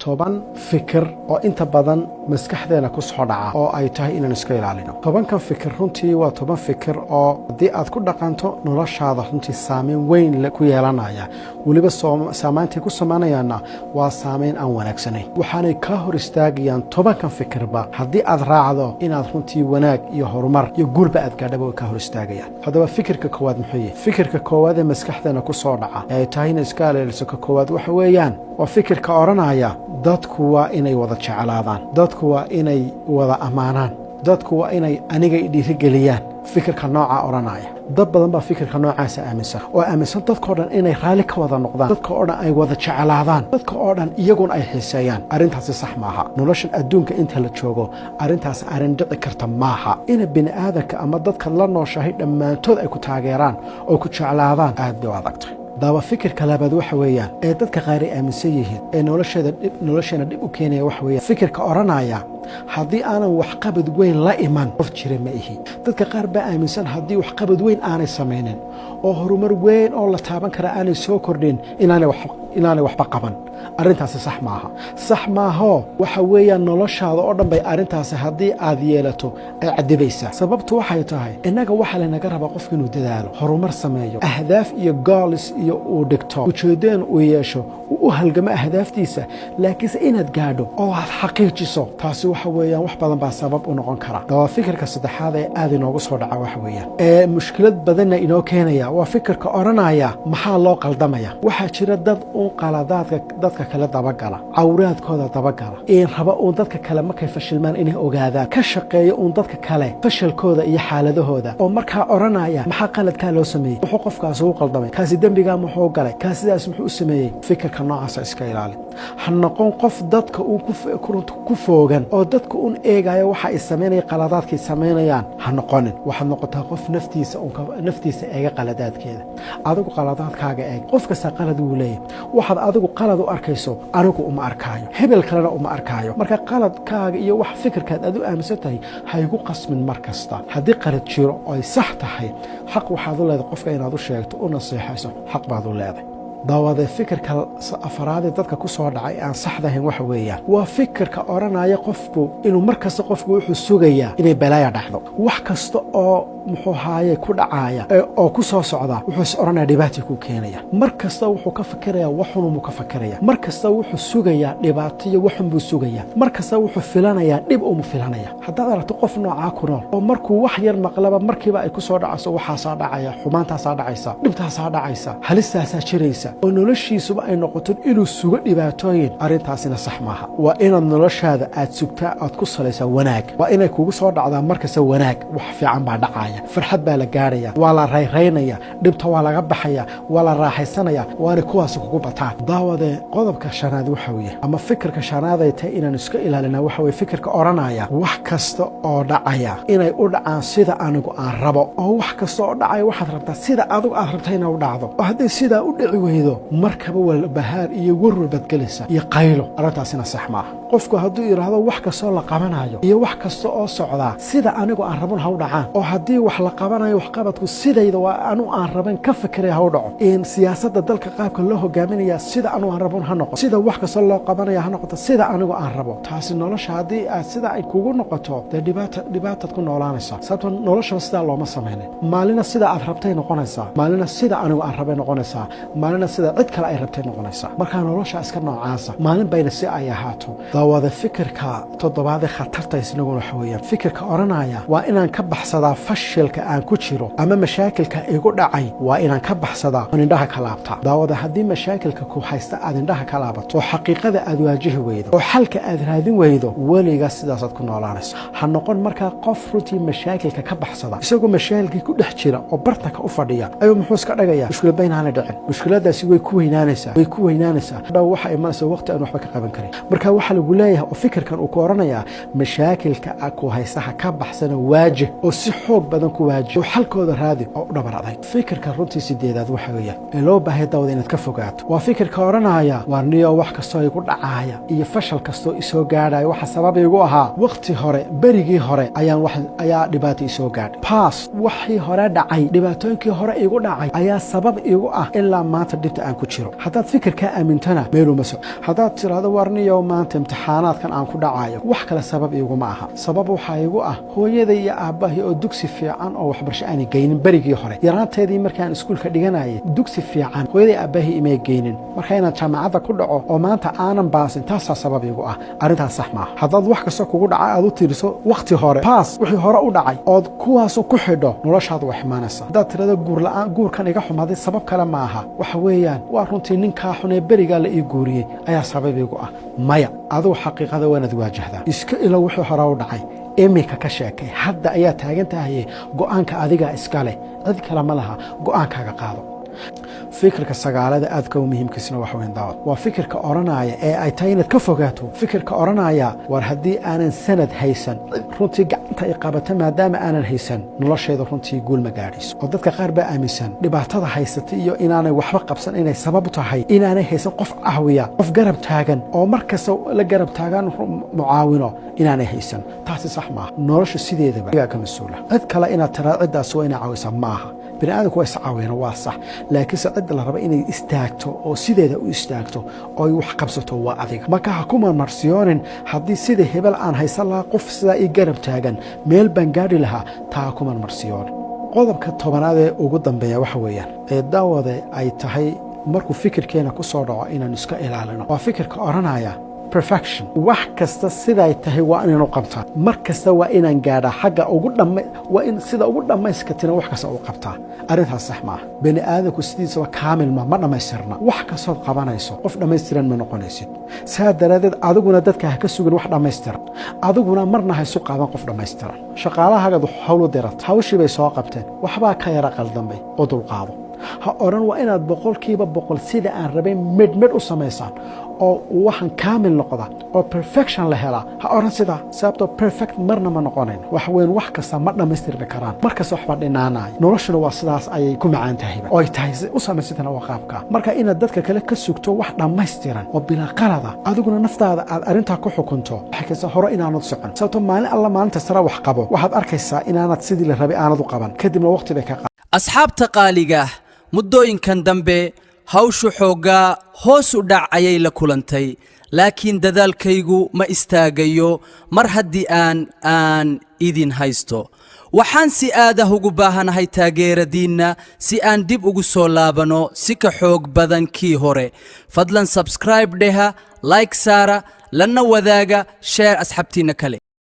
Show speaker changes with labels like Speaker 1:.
Speaker 1: toban fikir oo inta badan maskaxdeena ku soo dhaca oo ay tahay inaan iska ilaalino. tobankan fikir runtii waa toban fikir oo haddii aad ku dhaqanto noloshaada runtii saameyn weyn ku yeelanaya, weliba saamayntii ku samaynayaana waa saameyn aan wanaagsanayn. waxaanay kaa hor istaagayaan tobankan fikirba haddii aad raacdo inaad runtii wanaag iyo horumar iyo guulba aad gaadhaba way kaa hor istaagayaan. haddaba fikirka koowaad muxuu yahay? fikirka koowaad ee maskaxdeena ku soo dhaca ee ay tahay inay iska ilaaliso ka koowaad waxa weeyaan waa fikirka odhanaya dadku waa inay wada jeclaadaan, dadku waa inay wada ammaanaan, dadku waa inay aniga dhiirigeliyaan. fikirka nooca odhanaya dad badan baa fikirka noocaasa aaminsan oo aaminsan dadkao dhan inay raalli ka wada noqdaan, dadka oo dhan ay wada jeclaadaan, dadka oo dhan iyaguna ay xiiseeyaan. arrintaasi sax maaha. noloshan adduunka inta la joogo arrintaas arrin dhici karta maaha. ina bini aadanka ama dadka la nooshahay dhammaantood ay ku taageeraan oo ku jeclaadaan aad bay u adagtay. daba fikirka labaad waxa weeyaan ee dadka qaar ay aaminsan yihiin ee nolosheena dhib u keenaya waxa weeyaan fikirka odhanaya haddii aanan waxqabad weyn la iman qof jira ma ihi. dadka qaar baa aaminsan haddii waxqabad weyn aanay samaynin oo horumar weyn oo la taaban kara aanay soo kordhin inaanay waxba qaban. arrintaasi sax maaha. sax maahoo waxa weeyaan noloshaada oo dhan bay arrintaasi haddii aad yeelato ay cadibaysaa. sababtu waxay tahay innaga waxaa laynaga rabaa qofka inuu dadaalo, horumar sameeyo, ahdaaf iyo goolis iyo uu dhigto, ujeeddeen uu yeesho, u halgamo ahdaaftiisa, laakiinse inaad gaadho oo aad xaqiijiso taasi waxa weeyaan wax badan baa sabab u noqon kara. daba fikirka saddexaad ee aad inoogu soo dhaca waxa weeyaan ee mushkilad badanna inoo keenaya waa fikirka odhanaya maxaa loo qaldamaya. waxaa jira dad uun qaladaadka dadka kale dabagala, cawraadkooda dabagala, in raba uun dadka kale markay fashilmaan inay ogaadaan, ka shaqeeya uun dadka kale fashalkooda iyo xaaladahooda oo markaa odhanaya maxaa qaladkaa loo sameeyey, muxuu qofkaas ugu qaldamay, kaasi dembigaa muxuu galay, kaas sidaas muxuu u sameeyey. fikirka noocaasa iska ilaali. ha noqon qof dadka uun ku foogan oo dadka uun eegaya waxa ay samaynaya qaladaadkay samaynayaan. ha noqonin. waxaad noqotaa qof naftiisa eega qaladaadkeeda. adigu qaladaadkaaga eeg. qof kasta qalad wuu leeyahay. waxaad adigu qalad u arkayso anigu uma arkaayo, hebel kalena uma arkaayo. marka qaladkaaga iyo wax fikirkaad aad u aaminsan tahay ha igu qasmin mar kasta. haddii qalad jiro oo ay sax tahay xaq waxaad u leedahay qofka inaad u sheegto u naseexayso, xaq baad u leedahay. daawade fikirka afaraadee dadka ku soo dhacay aan saxdahayn waxa weeyaan waa fikirka odhanaya qofku inuu mar kasta qofku wuxuu sugayaa inay balaaya dhacdo. wax kasta oo muxuu haaye ku dhacaya oo ku soo socda wuxuu is odhanaya dhibaato ku keenaya. mar kasta wuxuu ka fikirayaa waxunuu ka fikiraya. mar kasta wuxuu sugayaa dhibaato iyo waxun buu sugayaa. mar kasta wuxuu filanayaa dhib uu filanaya. haddaad aragto qof noocaa ku nool oo markuu wax yar maqlaba markiiba ay ku soo dhacayso waxaasaa dhacaya, xumaantaasaa dhacaysa, dhibtaasaa dhacaysa, halistaasaa jiraysa oo noloshiisuba ay noqoto inuu sugo dhibaatooyin, arrintaasina sax maaha. waa inaad noloshaada aad sugtaa aad ku salaysaa wanaag. waa inay kugu soo dhacdaa markasta wanaag. wax fiican baa dhacaya, farxad baa la gaaraya, waa la rayraynaya, dhibta waa laga baxaya, waa la raaxaysanaya, waana kuwaasi kugu bataan. daawade qodobka shanaad waxa weeye ama fikirka shanaad ay tahay inaan iska ilaalina waxa weeye fikirka odhanaya wax kasta oo dhacaya inay u dhacaan sida anigu aan rabo, oo wax kasta oo dhacaya waxaad rabtaa sida adigu aad rabta inay u dhacdo. oo hadday sidaa u dhici weydo markaba walbahaar iyo warwar badgelaysa iyo qaylo. arrintaasina sax maaha. qofku hadduu yidhaahdo wax kastoo la qabanayo iyo wax kasta oo socdaa sida anigu aan rabon ha u dhacaan, oo haddii wax la qabanayo waxqabadku sidayda waa anu aan raban ka fikiraya ha u dhaco, in siyaasadda dalka qaabka loo hogaaminaya sida anu aan rabon ha noqoto, sida wax kastoo loo qabanaya ha noqoto sida anigu aan rabo. taasi nolosha haddii aad sida ay kugu noqoto dee dhibaataad ku noolaanaysaa. sababto noloshaba sidaa looma samaynin. maalina sida aad rabtay noqonaysaa, maalina sida anigu aan rabay noqonaysaa, maalina sida cid kale ay rabtay noqonaysaa. markaa nolosha iska noocaasa maalin bayna si ay ahaato. daawada fikirka toddobaadee khatarta isnaguna waxa weeyaan fikirka odhanaya waa inaan ka baxsadaa fashilka aan ku jiro ama mashaakilka igu dhacay, waa inaan ka baxsadaa oon indhaha ka laabtaa. daawada haddii mashaakilka ku haysta aad indhaha ka laabato oo xaqiiqada aad waajihi weydo oo xalka aad raadin weydo weligaa sidaasaad ku noolaanaysa. ha noqon markaa qof runtii mashaakilka ka baxsada isagoo mashaakilkii ku dhex jira oo bartanka u fadhiya ayuu muxuu iska dhagayaa mushkilad baynaana dhicin. mushkiladaasi way ku weynaanaysaa dhow waxa imanaysa waqti aan waxba ka qaban karin. marka waxaa lagu leeyahay oo fikirkan uu ku odhanayaa mashaakilka ku haysta ha ka baxsana waajih oo si xoog badan badan ku waajibo xalkooda raadi oo u dhabar adag fikirka runtii sideedaad waxa weeyaan ee loo baahay dawada inaad ka fogaato waa fikirka oranaya warniyo wax kastoo igu dhacaya iyo fashal kastoo isoo gaadhaya waxa sabab igu ahaa waqti hore berigii hore ayaa dhibaato isoo gaadhay past wixii hore dhacay dhibaatooyinkii hore igu dhacay ayaa sabab igu ah ilaa maanta dhibta aan ku jiro haddaad fikirka aamintana meel uma soco haddaad tiraahdo warniyo maanta imtixaanaadkan aan ku dhacayo wax kale sabab iguma aha sabab waxa igu ah hooyaday iyo aabbahay oo dugsi fiican oo waxbarasho aan geynin berigii hore yaraanteedii markaan iskuulka dhiganayay dugsi fiican hooyaday aabbahay imay geynin marka inaan jaamacadda ku dhaco oo maanta aanan baasin taasaa sabab igu ah arrintaas sax maaha haddaad wax kasta kugu dhaca aad u tiiriso waqti hore baas wixii hore u dhacay ood kuwaasoo ku xidho noloshaada way xumaanaysaa haddaad tirado guurkan iga xumaaday sabab kale ma aha waxa weeyaan waa runtii ninkaa xunee berigaa la ii guuriyey ayaa sabab igu ah maya adigu xaqiiqada waanaad waajahdaa iska ilo wixii hore u dhacay imika ka sheekay hadda ayaa taagan tahay go'aanka adiga iska leh cid kale ma laha go'aankaaga qaado fikirka sagaalada aadka u muhiimkiisna waxa weyn daawad waa fikirka oranaya ee ay tahay inaad ka fogaato fikirka oranaya war haddii aanan sanad haysan runtii gacanta ay qabato maadaama aanan haysan nolosheeda runtii guul ma gaadhayso oo dadka qaar baa aaminsan dhibaatada haysata iyo inaanay waxba qabsan inay sabab u tahay inaanay haysan qof caawiya qof garab taagan oo markasta la garab taagan mucaawino inaanay haysan taasi sax maaha nolosha sideedaba iga ka masuula cid kale inaad tiraado ciddaas waa inay caawisa maaha bini aadamku waa iscaawina waa sax laakiin se cidda la raba inay istaagto oo sideeda u istaagto oo ay wax qabsato waa adiga marka ha ku marmarsiyoonin haddii sida hebel aan haysan lahaa qof sidaa ii garab taagan meel baan gaadhi lahaa taa ku marmarsiyoonin qodobka tobanaad ee ugu dambeeya waxa weeyaan ee daawade ay tahay markuu fikirkeena ku soo dhaco inaan iska ilaalino waa fikirka oranaya perfection wax kasta siday tahay waa inaan qabtaa mar kasta waa inaan gaadhaa xagga ugu waa in sida ugu dhamayskatina wax kasta u qabtaa arrintaas sax maaha bani aadamku sidiisaba kaamil ma dhamaystirna wax kastood qabanayso qof dhamaystiran ma noqonaysid saa daraadeed adiguna dadka ha ka sugin wax dhamaystiran adiguna marna ha isu qaadan qof dhamaystiran shaqaalahagaad hawlu dirat hawshii bay soo qabteen waxbaa ka yara qaldamay oo dulqaado ha oran waa inaad 100% sida aan rabay mid u samaysaan oo waxaan kaamil noqda oo perfection la hela ha oran sida sababtoo perfect marna ma noqonayn wax weyn wax kasta ma dhamaystirmi karaan markaas waxba dhinaanay noloshuna waa sidaas ayay ku macaan tahay oo ay tahay u samaysatana waa qaabka marka inaad dadka kale ka sugto wax dhamaystiran oo bila qalada adiguna naftaada aad arinta ku xukunto xikaysa hore inaanad socon sababtoo maalin alla maalinta sara wax qabo waxaad arkaysaa inaanad sidii la rabay aanad u qaban kadibna waqti bay ka
Speaker 2: asxaabta qaaliga muddooyinkan dambe hawshu xoogaa hoos u dhac ayay la kulantay laakiin dadaalkaygu ma istaagayo mar haddii aan idin haysto waxaan si aadah ugu baahanahay taageeradiinna si aan dib ugu soo laabano si ka xoog badan kii hore fadlan subscribe dheha like saara lana wadaaga share asxaabtiina kale